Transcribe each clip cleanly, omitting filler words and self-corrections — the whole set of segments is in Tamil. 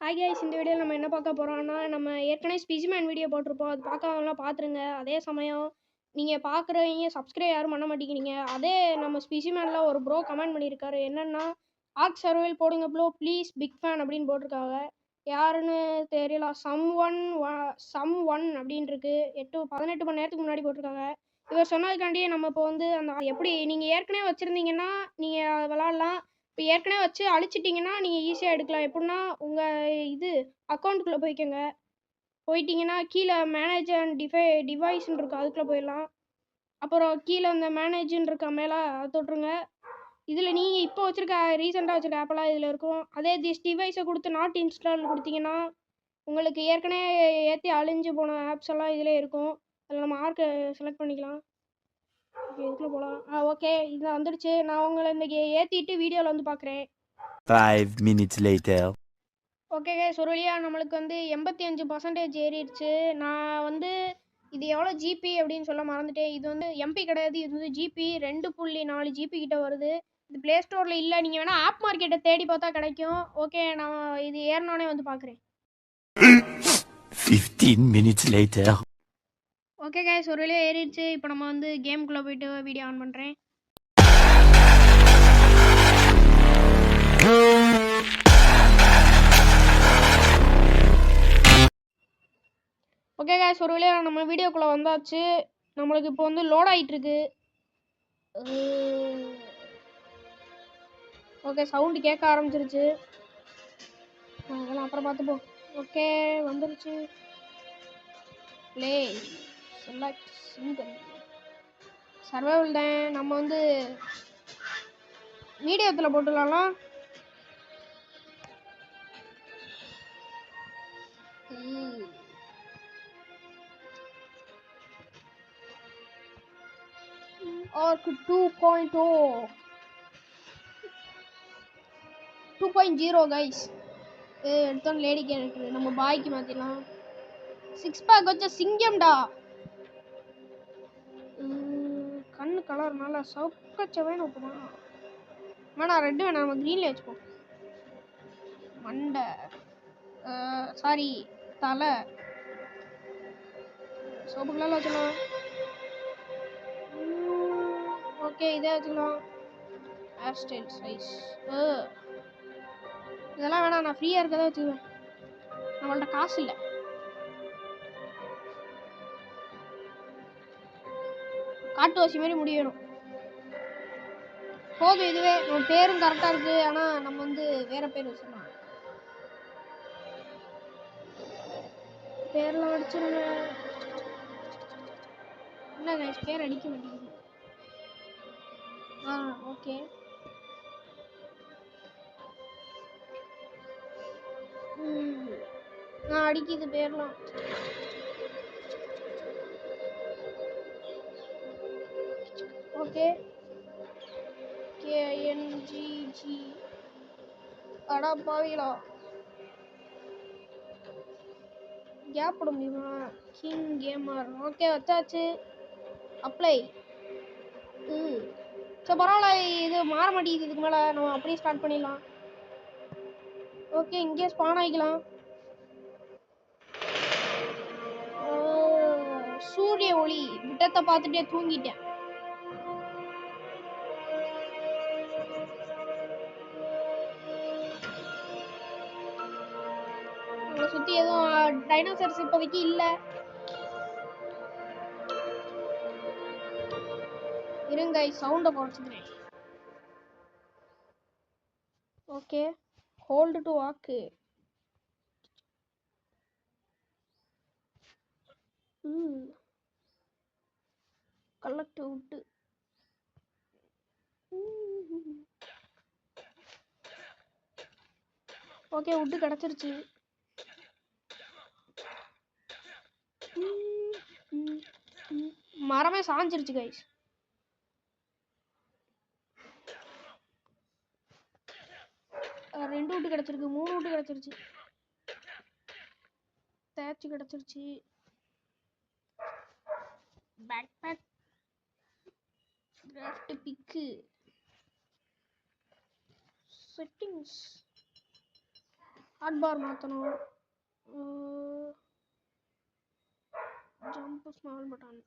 ஹாய் கைஸ், இந்த வீடியோவில் நம்ம என்ன பார்க்க போகிறோம்னா, நம்ம ஏற்கனவே ஸ்பிஜிமேன் வீடியோ போட்டிருப்போம். அது பார்க்காதவங்களாம் பார்த்துருங்க. அதே சமயம் நீங்கள் பார்க்குறவங்க சப்ஸ்கிரைப் யாரும் பண்ண மாட்டேங்கிறீங்க. அதே நம்ம ஸ்பிஜிமேனில் ஒரு ப்ரோ கமெண்ட் பண்ணியிருக்காரு. என்னென்னா, ஆர்க் சர்வைல் போடுங்க ப்ரோ ப்ளீஸ், பிக் ஃபேன் அப்படின்னு போட்டிருக்காங்க. யாருன்னு தெரியல. சம் ஒன் அப்படின்னு இருக்கு. 18 மணி நேரத்துக்கு முன்னாடி போட்டிருக்காங்க. இவர் சொன்னதுக்காண்டியே நம்ம இப்போ வந்து அந்த எப்படி நீங்கள் ஏற்கனவே வச்சுருந்தீங்கன்னா நீங்கள் விளாட்லாம். இப்போ ஏற்கனவே வச்சு அழிச்சிட்டிங்கன்னா நீங்கள் ஈஸியாக எடுக்கலாம். எப்படின்னா, உங்கள் அக்கௌண்ட்டுக்குள்ளே போயிட்டிங்கன்னா கீழே மேனேஜ் அண்ட் டிவைஸ்ன்னு இருக்கும், அதுக்குள்ளே போயிடலாம். அப்புறம் கீழே அந்த மேனேஜ்ன்னு இருக்க மேலே அதை தொட்டுருங்க. இதில் நீங்கள் இப்போ வச்சுருக்க ரீசெண்டாக வச்சுருக்க ஆப்பெல்லாம் இதில் இருக்கும். அதே டிவைஸை கொடுத்து நாட் இன்ஸ்டால் கொடுத்தீங்கன்னா உங்களுக்கு ஏற்கனவே ஏற்றி அழிஞ்சு போன ஆப்ஸ் எல்லாம் இதில் இருக்கும். அதில் நம்ம ஆர்க்கை செலக்ட் பண்ணிக்கலாம். ஓகே, இதுக்குள்ளே போகலாம். ஓகே, இது வந்துடுச்சு. நான் உங்களை இன்றைக்கி ஏற்றிட்டு வீடியோவில் வந்து பார்க்குறேன். 5 minutes later. ஓகே கைஸ், ஒரு வழியாக நம்மளுக்கு வந்து 85% ஏறிடுச்சு. நான் வந்து இது எவ்வளோ ஜிபி அப்படின்னு சொல்ல மறந்துட்டேன். இது வந்து எம்பி கிடையாது, இது வந்து ஜிபி 2.4 ஜிபி கிட்ட வருது. இது ப்ளே ஸ்டோரில் இல்லை. நீங்கள் வேணால் ஆப் மார்க்கெட்டை தேடி பார்த்தா கிடைக்கும். ஓகே, நான் இது ஏறினோடனே வந்து பார்க்குறேன். 15 minutes later. ஓகே கைஸ், ஒரு வழியாக ஏறிடுச்சு. இப்போ நம்ம வந்து கேமுக்குள்ளே போயிட்டு வீடியோ ஆன் பண்ணுறேன். ஓகே கைஸ், ஒரு வழியாக நம்ம வீடியோக்குள்ளே வந்தாச்சு. நம்மளுக்கு இப்போ வந்து லோட் ஆகிட்டுருக்கு. ஓகே, சவுண்டு கேட்க ஆரம்பிச்சிருச்சு. அதெல்லாம் அப்புறம் பார்த்துப்போம். ஓகே, வந்துருச்சு. ப்ளே செலக்ட் சிங்கிள் சர்வைவல் தான். நம்ம வந்து மீடியத்தில் போட்டுடலாம். Ark 2.0 guys. எடுத்தோம் லேடி கேரக்டர் நம்ம பாய்க்கு மாற்றிடலாம். 6 பேக் வச்ச சிங்கம்டா. கண்ணு கலர்னால சவுக்கச்சவேன்னு ஒப்புமா வேணா, ரெட்டு வேணாம், நம்ம க்ரீனில் வச்சுப்போம். மண்டை சாரி தலை சோப்பு கலரில் வச்சுக்கலாம். ஓகே, இதே வச்சுக்கலாம். ஹேர் ஸ்டைல் சைஸ் இதெல்லாம் வேணாம், நான் ஃப்ரீயாக இருக்கதான் வச்சுக்குவேன். நம்மள்ட்ட காசு இல்லை. காட்டுவாசி மாதிரி முடியணும் போதும். இதுவே நம்ம பேரும் கரெக்டாக இருக்குது. ஆனால் நம்ம வந்து வேறு பேர் வச்சுக்கலாம். பேர்லாம் அடிச்சிருங்க. என்ன கைஸ், பேர் அடிக்க மாட்டேங்குது. ஓகே. அடிக்குது பேர்லாம். ஓகே, KNGG அடா பாவிகளா, கேப் போட முடியுமா? King gamer. ஓகே, வச்சாச்சு. அப்ளை. சரி, பரவாயில்ல, இது மாற மாட்டேங்குது. இதுக்கு மேலே நம்ம அப்படியே ஸ்டார்ட் பண்ணிடலாம். ஓகே, இங்கே ஸ்பான் ஆகிக்கலாம். சூரிய ஒளி விட்டத்தை பார்த்துட்டே தூங்கிட்டேன். உங்களை சுற்றி எதுவும் டைனோசர்ஸ் இப்போதைக்கு இல்லை. இருங்க, சவுண்டை குறைச்சிக்கிறேன். ஓகே, ஹோல்டு டு வாக்கு. கலெக்ட் விட்டு. ஓகே, விட்டு கிடச்சிருச்சு. மரமே சாஞ்சிருச்சு கைஸ். ரெண்டு விட்டு கிடச்சிருக்கு, 3 விட்டு கிடச்சிருச்சு. தேய்ச்சி கிடச்சிருச்சு. பேக் பேக் கிராஃப்ட் பிக்கு செட்டிங்ஸ் ஹாட் பார் மாற்றணும். Jump small button.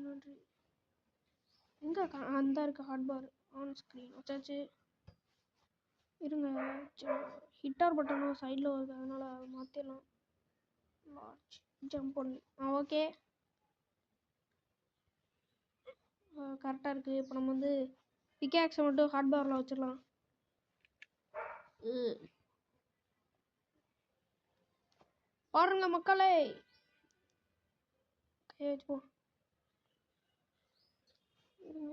நன்றி எங்கே அந்த இருக்குது ஹாட் பார் ஆன் ஸ்க்ரீன் வச்சாச்சு. இருங்க, ஹிட்டார் பட்டனும் சைடில் வருது, அதனால் அதை மாற்றிடலாம். லார்ஜ் ஜம்ப் பண்ணி ஓகே கரெக்டாக இருக்குது. இப்போ நம்ம வந்து பிக்காக்ஸை மட்டும் ஹாட் பாரில் வச்சிடலாம். பாருங்க மக்களே, கையை வச்சுப்போம்.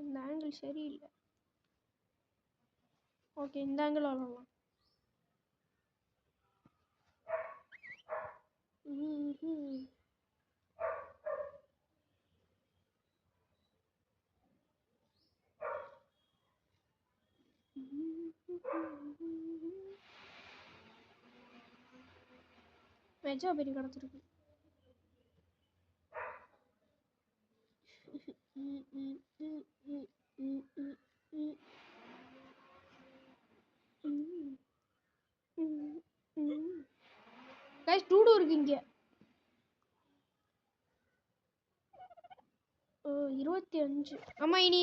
இந்த ஆங்கிள் சரியில்லை. ஓகே, இந்த ஆங்கிள் விளாடலாம். மெஜா பெரிய கிடச்சிருக்கு. கைஸ் டூடு இருக்கு இங்க. 25. ஆமா, இனி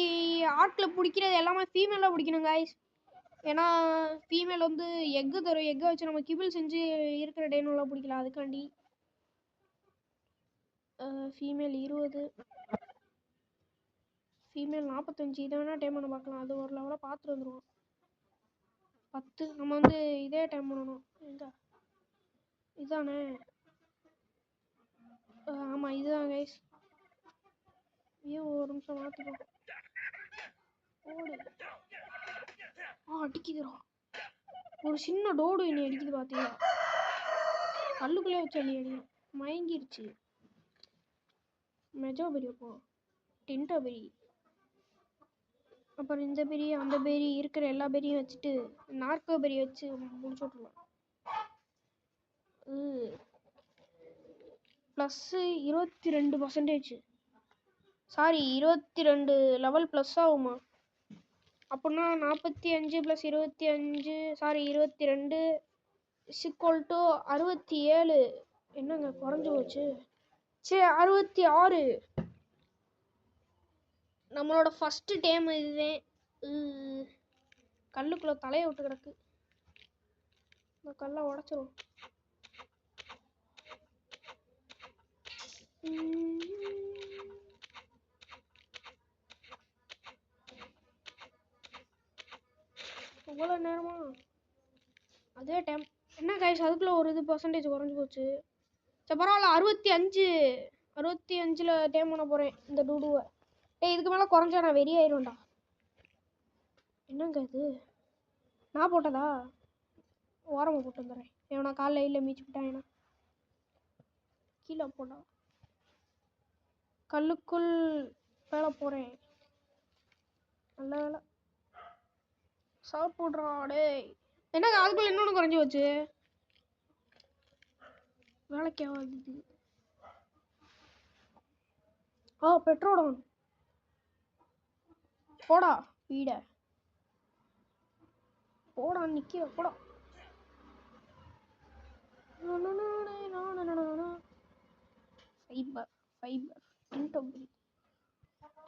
ஆட்களை பிடிக்கிறது எல்லாமே ஃபீமேலாக பிடிக்கணும் கைஸ். ஏன்னா ஃபீமேல் வந்து எக்கு தரும். எக்கை வச்சு நம்ம கிபிள் செஞ்சு இருக்கிற டேனெல்லாம் பிடிக்கலாம். அதுக்காண்டி ஃபீமேல் 20, ஃபீமேல் 45. இதை வேணால் டைம் பண்ண பார்க்கலாம். அது ஒரு லெவலாக பார்த்துட்டு வந்துடுவோம். 10 நம்ம வந்து இதே டைம் பண்ணணும். எங்க இதானே? ஆமாம் இதுதான் கைஸ். ஒரு நிமிஷம் மாற்றிப்போம். ஓடு. அடிக்குதுடா. ஒரு சின்ன டோடு என்னை அடிக்குது பார்த்தீங்களா? கல்லுக்குள்ளே வச்சு அடி மயங்கிருச்சு. மெஜோ பெரியப்போ டென்டோ பெரி, அப்புறம் இந்த பெரி அந்த பெரி இருக்கிற எல்லா பெரியும் வச்சுட்டு நார்கோ பெரி வச்சு முடிச்சு விட்ருலாம். +22%. சாரி 22 லெவல் ப்ளஸ் ஆகுமா? அப்படின்னா 45 + 25 சாரி 22 = 67. என்னங்க குறைஞ்சி போச்சு? சரி 66. நம்மளோட ஃபஸ்ட்டு டைம் இதுதான். கல்லுக்குள்ளே தலையை விட்டு கிடக்கு. இந்த கல்லை உடச்சிரும். எவ்வளோ நேரமா? அதே டைம். என்ன கைஸ் அதுக்குள்ளே ஒரு இது % குறைஞ்சி போச்சு. சரி பரவாயில்ல. 65ல் டைம் பண்ண போகிறேன் இந்த டூடுவை. இதுக்கு மேலே குறைஞ்சா நான் வெறியாயிருவேன்டா. என்னங்க இது நான் போட்டதா? ஓரமாக போட்டு வந்துடுறேன். ஏன்னா காலைல இல்லை மீச்சு விட்டான். கீழே போடா. கல்லுக்குள் வேலை போகிறேன். நல்ல வேலை சாப்பிட்றா. டே என்னங்க அதுக்குள்ள இன்னொன்று குறைஞ்சி போச்சு. வேலைக்கு ஆகுது. பெட்ரோடான் போடா. வீட போடா. நிற்கிற போடா.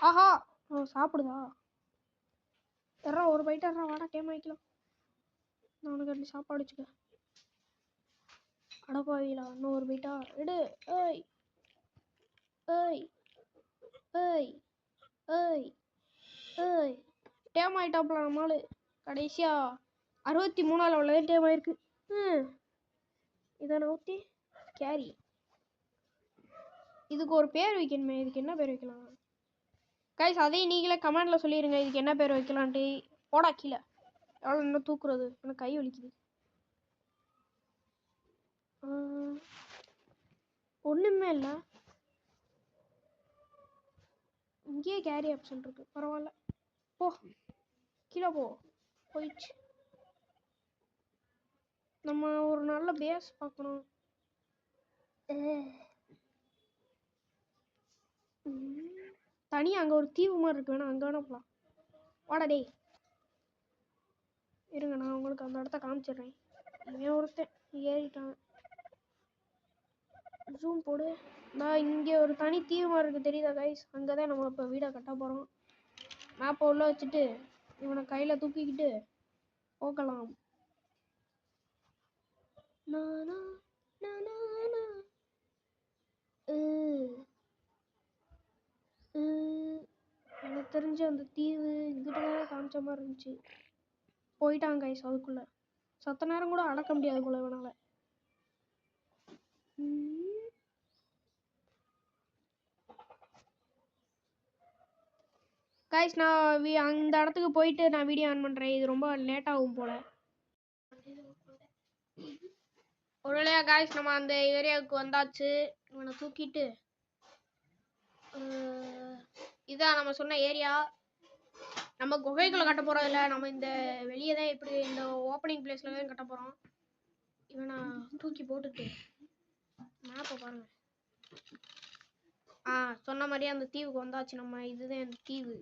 ஆஹா சாப்பிடுதா? எறா ஒரு பைட்டா வாடா. டைம் ஆகிக்கலாம். நான் உனக்கு அப்படி சாப்பாடு வச்சுக்க. அடப்பாவிலா இன்னும் ஒரு பைட்டா எடு. ஏய் ஏய் ஏய் ஏய் ஏய் டேம் ஆகிட்டாப்புல நம்மளு. கடைசியாக 63 லெவலில் டேம் ஆயிருக்கு. இதை நோத்தி கேரி. இதுக்கு ஒரு பேர் வைக்கணுமே. இதுக்கு என்ன பேர் வைக்கலாம் கைஸ்? அதையும் நீங்களே கமெண்டில் சொல்லிடுங்க. இதுக்கு என்ன பேர் வைக்கலான்ட்டு. போடா கீழே. எவ்வளோ இன்னும் தூக்குறது? எனக்கு கை வலிக்குது. ஒன்றுமே இல்லை. இங்கேயே கேரி ஆப்ஷன் இருக்கு. பரவாயில்ல போ. கீழே போயிடுச்சு. நம்ம ஒரு நல்ல பேஸ் பார்க்கணும். தனியாக அங்கே ஒரு தீவு மாதிரி இருக்கு. வேணா அங்கே வேணா போகலாம். வாடா டேய். இருங்க, நான் உங்களுக்கு அந்த இடத்த காமிச்சிடுறேன். இவன் ஒருத்தன் ஏறிட்டான். ஜூம் போடு. நான் இங்கே ஒரு தனி தீவு இருக்குது தெரியுதா கைஸ்? அங்கே தான் நம்ம இப்போ வீடை கட்ட போகிறோம். மேப்பை உள்ள வச்சுட்டு இவனை கையில் தூக்கிக்கிட்டு போகலாம். நானா நானா எனக்கு தெரிஞ்ச அந்த தீவு இங்கிட்ட தான் காமிச்ச மாதிரி இருந்துச்சு. போயிட்டாங்க கைஸ். அதுக்குள்ள சத்த நேரம் கூட அடக்க முடியாது போல இவனால. கைஸ் நான் அந்த இடத்துக்கு போயிட்டு நான் வீடியோ ஆன் பண்ணுறேன். இது ரொம்ப லேட் ஆகும் போல. ஒரு வழியா கைஸ் நம்ம அந்த ஏரியாவுக்கு வந்தாச்சு. இவனை தூக்கிட்டு இதான் நம்ம சொன்ன ஏரியா. நம்ம குகைக்குள்ள கட்ட போறோம் இல்லை, நம்ம இந்த வெளியே தான் இப்படி இந்த ஓப்பனிங் பிளேஸ்ல தான் கட்ட போறோம். இவனை தூக்கி போட்டுட்டு மேப்பை பாருங்க. சொன்ன மாதிரியே அந்த தீவுக்கு வந்தாச்சு நம்ம. இதுதான் அந்த தீவு.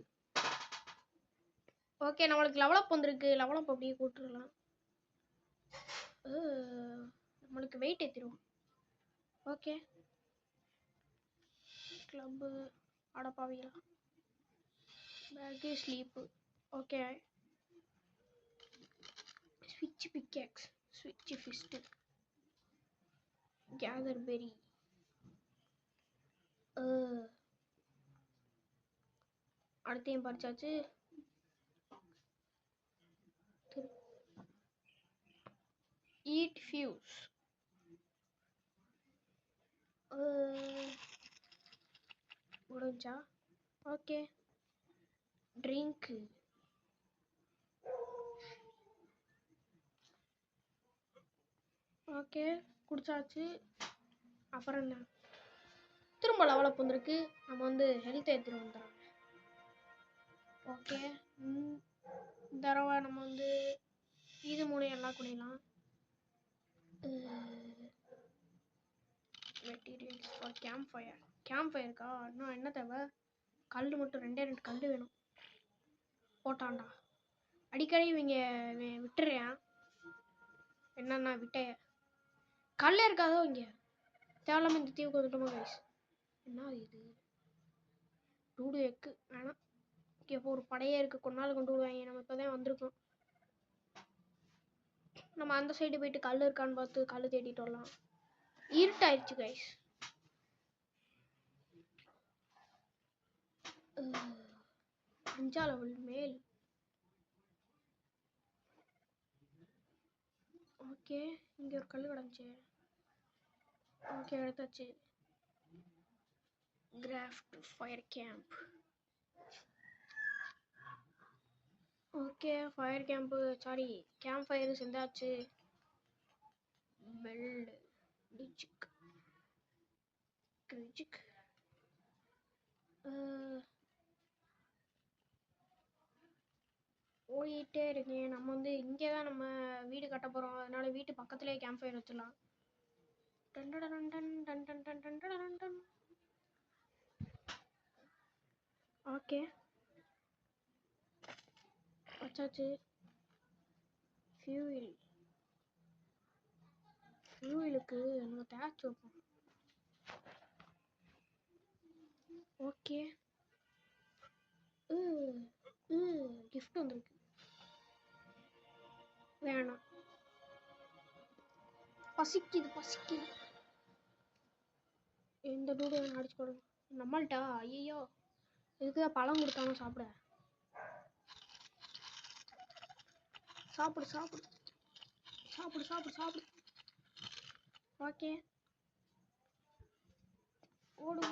ஓகே, நம்மளுக்கு லெவலப் வந்திருக்கு. லெவலப் அப்படியே கூட்டுருலாம். நம்மளுக்கு wait ஏற்றிடுவோம். Okay, club அடப்பாவியா bag sleep. Okay, ஸ்விட்ச் பிக்கேக்ஸ், ஸ்விட்ச் ஃபிஸ்ட்டு, கேதர் பெரி. அடுத்தையும் பறிச்சாச்சு. Eat fuse. முடிஞ்சா? Okay, drink. ஓகே, குடிச்சாச்சு. அப்புறம் என்ன? திரும்ப லெவலப் வந்திருக்கு. நம்ம வந்து ஹெல்த் ஏற்றிட்டு வந்துடுறோம். ஓகே, இந்த தடவை நம்ம வந்து இது மூணு எல்லாம் குடிக்கலாம். Materials for campfire. Camp ஃபயருக்கா இன்னும் என்ன தேவை? கல் மட்டும் 2 கல் வேணும். போட்டான்டா. அடிக்கடி இவங்க விட்டுறேன். என்னன்னா விட்டைய கல் இருக்காதோ இங்கே. தேவையில்லாம இந்த தீவுக்கு வந்துட்டோமா கைஸ்? என்ன இது? டூடு எக்கு வேணாம். ஓகே, இப்போ ஒரு படையே இருக்கு. கொஞ்ச நாள் கொண்டு வருவாங்க. நம்ம இப்போ தான் வந்திருக்கோம். நம்ம அந்த சைடு போயிட்டு கல் இருக்கான்னு பார்த்து கல் தேடிட்டு வரலாம். இருட்டாயிடுச்சு கைஸ். 5 லெவல் மேல். ஓகே, இங்கே ஒரு கல் கிடந்துச்சு. ஓகே, எடுத்தாச்சு. Craft fire camp. Okay, fire camp, sorry campfire செஞ்சாச்சு. பெல் டிஜிக் கிரிஜிக். ஓடிட்டே இருக்கேன். நம்ம வந்து இங்கே தான் நம்ம வீடு கட்ட போகிறோம். அதனால வீட்டு பக்கத்துலேயே கேம்ப் ஃபயர் வச்சிடலாம். ஓகே, வச்சாச்சு. ஃபியூலுக்கு நம்ம தேய்ச்சி வைப்போம். ஓகே, கிஃப்ட் வந்துருக்கு. வேணாம், பசிக்குது. இந்த டூடு அடிச்சு போடுங்க நம்மள்ட்டா. ஐயோ, இதுக்குதான் பழம் கொடுத்தாலும் சாப்பிட. சாப்பிடு. ஓகே, ஓடு.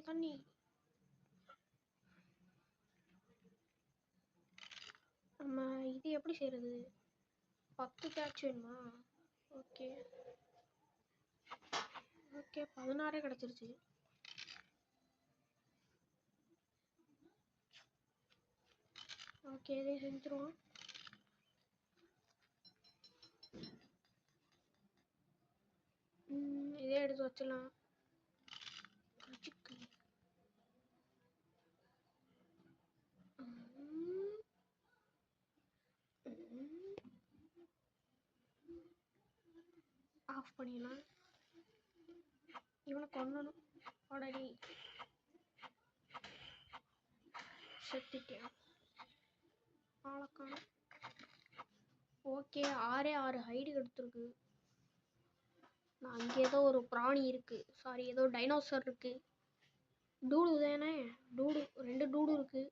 தண்ணி. நம்ம இது எப்படி செய்யறது? 10 கேட்ச் வேணுமா? ஓகே, 16 கிடைச்சிருச்சு. ஓகே, இதை செஞ்சிருவோம். இதே எடுத்து வச்சிடலாம். ஆஃப் பண்ணிடலாம். இவனை கொல்லணும். ஆல்ரெடி செத்துட்டேன். ஆளக்கான. ஓகே, 6 ஹைடு எடுத்துருக்கு. நான் அங்கே ஏதோ ஒரு பிராணி இருக்கு. சாரி, ஏதோ டைனோசர் இருக்கு. டூடு தானே? டூடு 2 டூடு இருக்கு.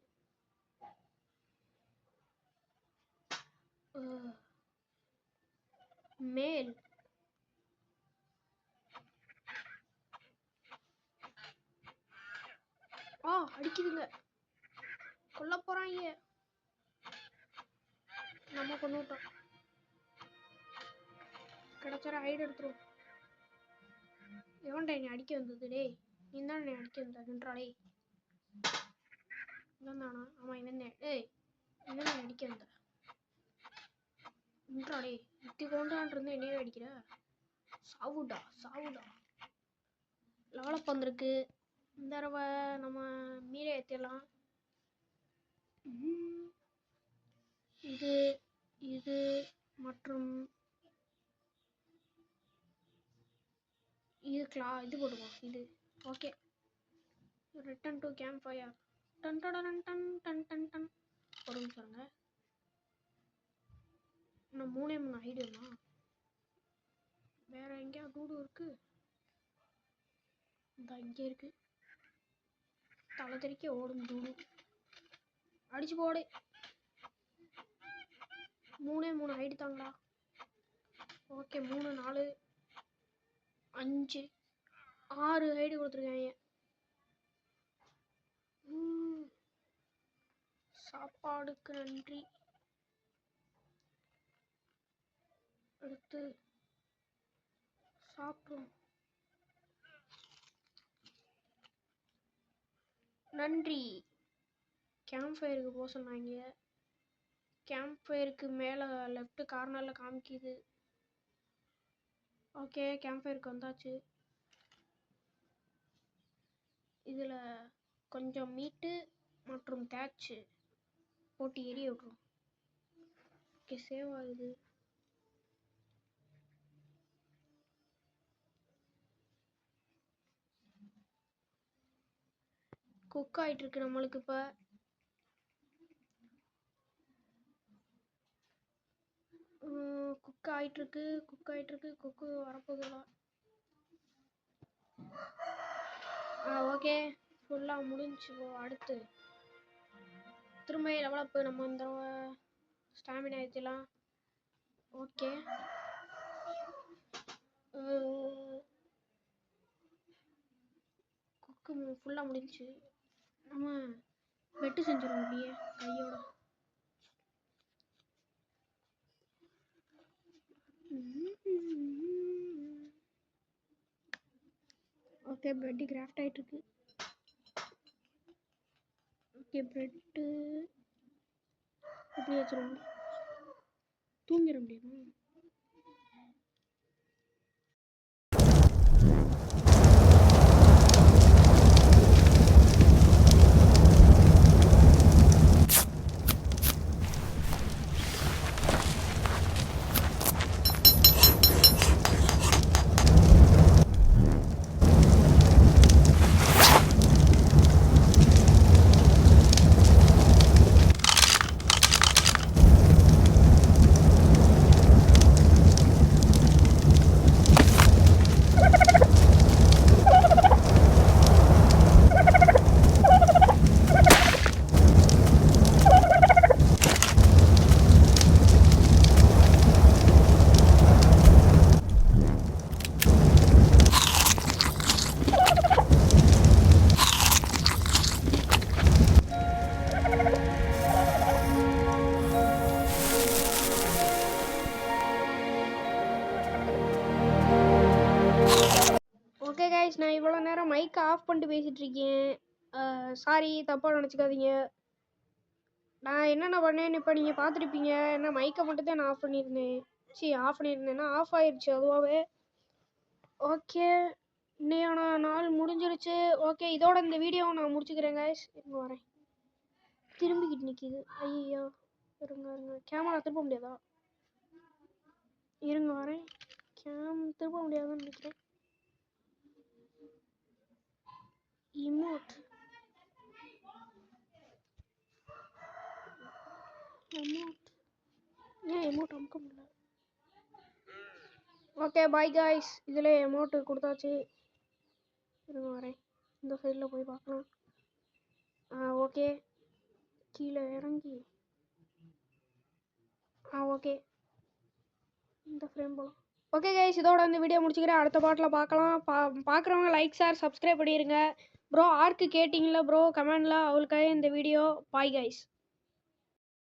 மேல் அடிக்குதுங்க. கொல்ல போறாங்க. நம்ம கொண்டுட்டோம். கிடைச்சா ஹைடு எடுத்துரும். எவன்டா என்னை அடிக்க வந்தது? டேய், நீ தான் என்னை அடிக்க வந்த. நின்றாளே. இவன் தானா? ஆமா, இவன் தான். டேய், என்ன அடிக்க வந்த? நின்றாளே. இத்தி கொண்டான் இருந்து என்னையே அடிக்கிற. சாவுடா சாவுடா. லெவலப் வந்திருக்கு. இந்த தடவை நம்ம மீறே ஏற்றிடலாம். இது இது மற்றும் இதுக்கலாம் இது போடுவோம். இது okay. Return to camp fire. Done done done done done done. ஒரு நிமிஷங்க. இன்னும் 3 ஐடியா. வேற எங்கேயா டூடு இருக்கு? இந்த இங்கே இருக்கு. தலை தெறிக்க ஓடும் டூடு. அடிச்சு போடு. 3 ஹைடு தாங்களா? ஓகே, 3 4 5 6 ஹைடு கொடுத்துருக்காங்க. சாப்பாடுக்கு நன்றி. எடுத்து சாப்பிடும். நன்றி. கேம்ப் ஃபயருக்கு போக சொன்னாங்க. கேம்ப் ஃபயருக்கு மேலே லெஃப்ட் கார்னரில் காமிக்குது. ஓகே, கேம்ப் ஃபயருக்கு வந்தாச்சு. இதில் கொஞ்சம் மீட்டு மற்றும் கேட்சு போட்டு எரிய விட்ரும். ஓகே, சேவ் ஆகுது. குக் ஆகிட்டு இருக்கு நம்மளுக்கு. இப்போ குக் ஆகிட்டு இருக்கு. குக்கு வரப்போகுதுலாம். ஓகே, ஃபுல்லாக முடிஞ்சு. அடுத்து திரும்ப டெவலப். நம்ம இந்த ஸ்டாமினா ஏற்றலாம். ஓகே, குக்கு ஃபுல்லாக முடிஞ்சு. நம்ம வெட்டு செஞ்சிடும் அப்படியே கையோட. ஓகே, பிரெட்டு கிராஃப்ட் ஆகிட்டு இருக்கு. ஓகே, பிரெட்டு எப்படி வச்சிருவோம்? தூங்கிட முடியுமா? ஓகே கைஸ், நான் இவ்வளோ நேரம் மைக்கை ஆஃப் பண்ணிட்டு பேசிகிட்டு இருக்கேன். சாரி, தப்பாக நினச்சிக்காதீங்க. நான் என்னென்ன பண்ணேன்னு இப்போ நீங்கள் பார்த்துருப்பீங்க. என்ன மைக்கை மட்டும் தான் நான் ஆஃப் பண்ணியிருந்தேன்னா ஆஃப் ஆயிடுச்சு அதுவாகவே. ஓகே, இன்னையான நாள் முடிஞ்சிருச்சு. ஓகே, இதோட இந்த வீடியோவை நான் முடிச்சுக்கிறேன் கைஸ். இருங்க வரேன். திரும்பிக்கிட்டு நிற்கிது. ஐயோ, இருங்க. கேமரா திருப்ப முடியாதா? இருங்க வரேன். திருப்ப முடியாதுன்னு நினைக்கிறேன். இமோட் ஏன் எமோட் அமுக்க முடியல? ஓகே பாய் காய்ஸ், இதில் எமோட்டு கொடுத்தாச்சு. இருங்க வரேன், இந்த சைடில் போய் பார்க்கலாம். ஓகே, கீழே இறங்கி ஓகே இந்த ஃப்ரேம் போகலாம். ஓகே கைஸ், இதோட இந்த வீடியோ முடிச்சுக்கிறேன். அடுத்த பாட்டில் பார்க்கலாம். பார்க்குறவங்க லைக் ஷேர் சப்ஸ்கிரைப் பண்ணிடுங்க. ப்ரோ ஆர்க்கு கேட்டிங்களா ப்ரோ கமெண்டில், அவளுக்காக இந்த வீடியோ. Bye guys.